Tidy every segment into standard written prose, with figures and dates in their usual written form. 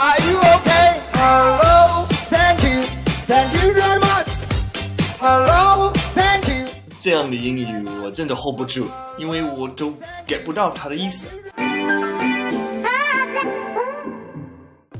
Are you okay? Hello, thank you, thank you very much. Hello, thank you. 这样的英语我真的 hold 不住，因为我都 get 不到它的意思。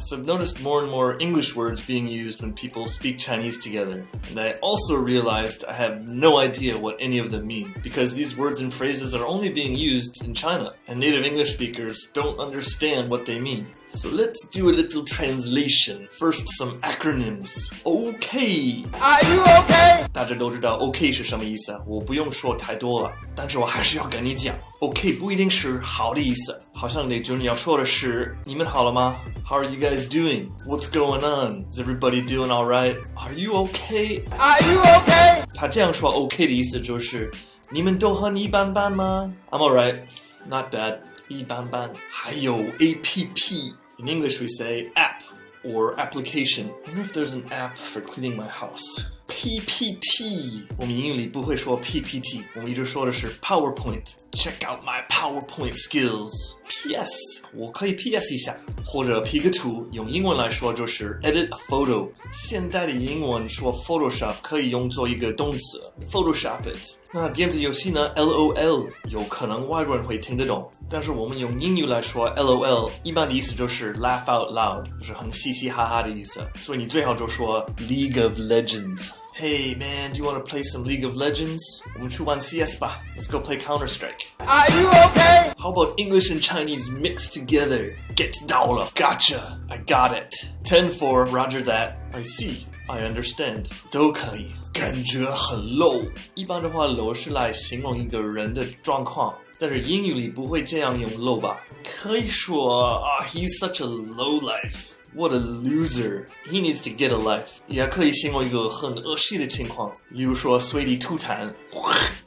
So I've noticed more and more English words being used when people speak Chinese together. And I also realized I have no idea what any of them mean, because these words and phrases are only being used in China, and native English speakers don't understand what they mean. So let's do a little translation. First, some acronyms. OK. Are you okay? 大家都知道 OK 是什么意思，我不用说太多了，但是我还是要跟你讲 OK 不一定是好的意思，好像Lei Jun要说的是你们好了吗？ How are you guys doing? What's going on? Is everybody doing alright? Are you okay? Are you okay? 他这样说 OK 的意思就是你们都很一般般吗？ I'm alright, not bad, 一般般。还有 APP. In English we say app or application. I wonder if there's an app for cleaning my house. PPT 我们英语里不会说 PPT， 我们一直说的是 PowerPoint. Check out my PowerPoint skills. PS 我可以 PS 一下，或者 P 个图，用英文来说就是 edit a photo. 现代的英文说 Photoshop 可以用作一个动词 Photoshop it. 那电子游戏呢 LOL 有可能外国人会听得懂，但是我们用英语来说 LOL 一般的意思就是 laugh out loud， 就是很嘻嘻哈哈的意思，所以你最好就说 League of Legends。Hey man, do you want to play some League of Legends? 我们去玩 CS 吧 Let's go play Counter-Strike. Are you okay? How about English and Chinese mixed together? Get 到了 Gotcha, I got it. 10-4, roger that. I see, I understand. 都可以，感觉很 low. 一般的话 low 是来形容一个人的状况，但是英语里不会这样用 low 吧？可以说he's such a low life.What a loser. He needs to get a life. 也可以形容一个很恶心的情况，例如说随地吐痰。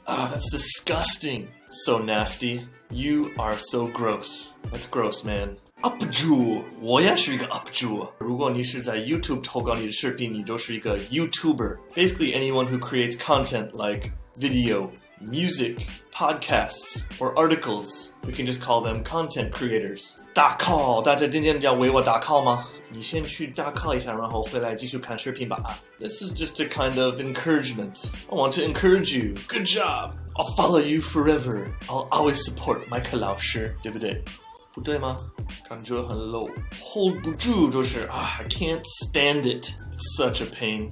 That's disgusting. So nasty. You are so gross. That's gross, man. Up 主，我也是一个 up 主。如果你是在 YouTube 投稿你的视频，你就是一个 YouTuber. Basically anyone who creates content like video, music, podcasts, or articles. We can just call them content creators. 打 call， 大家今天要为我打 call 吗？你先去打 call 一下，然后回来继续看视频吧。This is just a kind of encouragement. I want to encourage you. Good job. I'll follow you forever. I'll always support 麦克老师，对不对？不对吗？感觉很 low. Hold 不住就是 I can't stand it. It's such a pain.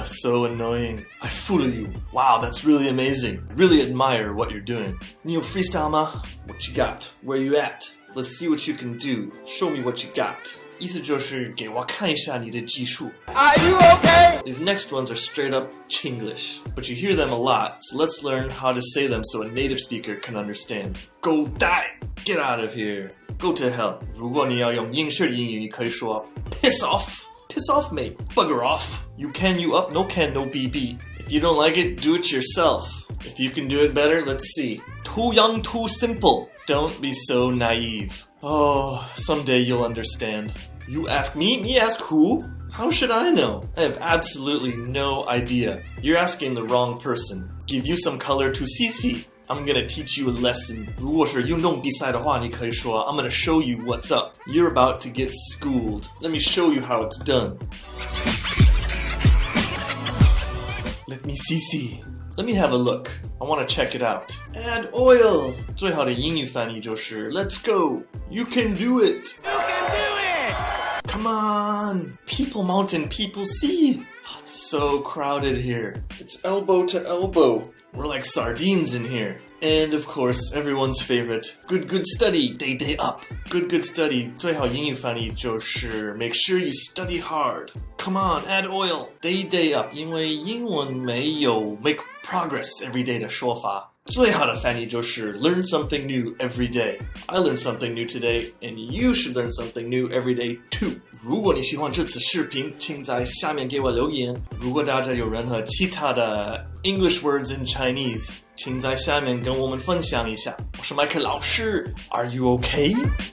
So annoying. I fool you. Wow, that's really amazing. Really admire what you're doing. 你有 freestyle 吗？ What you got? Where you at? Let's see what you can do. Show me what you got. 意思就是给我看一下你的技术。Are you okay? These next ones are straight up Chinglish, but you hear them a lot, so let's learn how to say them so a native speaker can understand. Go die! Get out of here! Go to hell! 如果你要用英式的英语，你可以说 Piss off! Piss off, mate! Bugger off! You can, you up, no can, no BB. If you don't like it, do it yourself. If you can do it better, let's see. Too young, too simple. Don't be so naive. Oh, someday you'll understand. You ask me? Me ask who? How should I know? I have absolutely no idea. You're asking the wrong person. Give you some color to CC. I'm gonna teach you a lesson. 如果是运动比赛的话，你可以说 I'm gonna show you what's up. You're about to get schooled. Let me show you how it's done. Let me see. Let me have a look. I want to check it out. Add oil. 最好的英语翻译就是 Let's go. You can do it. You can do it! Come on. People mountain, people sea. It's so crowded here. It's elbow to elbow. We're like sardines in here. And of course, everyone's favorite, good study, day up. Good study, 最好英语翻译就是 make sure you study hard. Come on, add oil, day up. 因为英文没有 make progress every day 的说法。最好的翻译就是 learn something new every day. I learned something new today, and you should learn something new every day too. 如果你喜欢这次视频，请在下面给我留言。如果大家有任何其他的 English words in Chinese, 请在下面跟我们分享一下。我是麦克老师 ，Are you okay?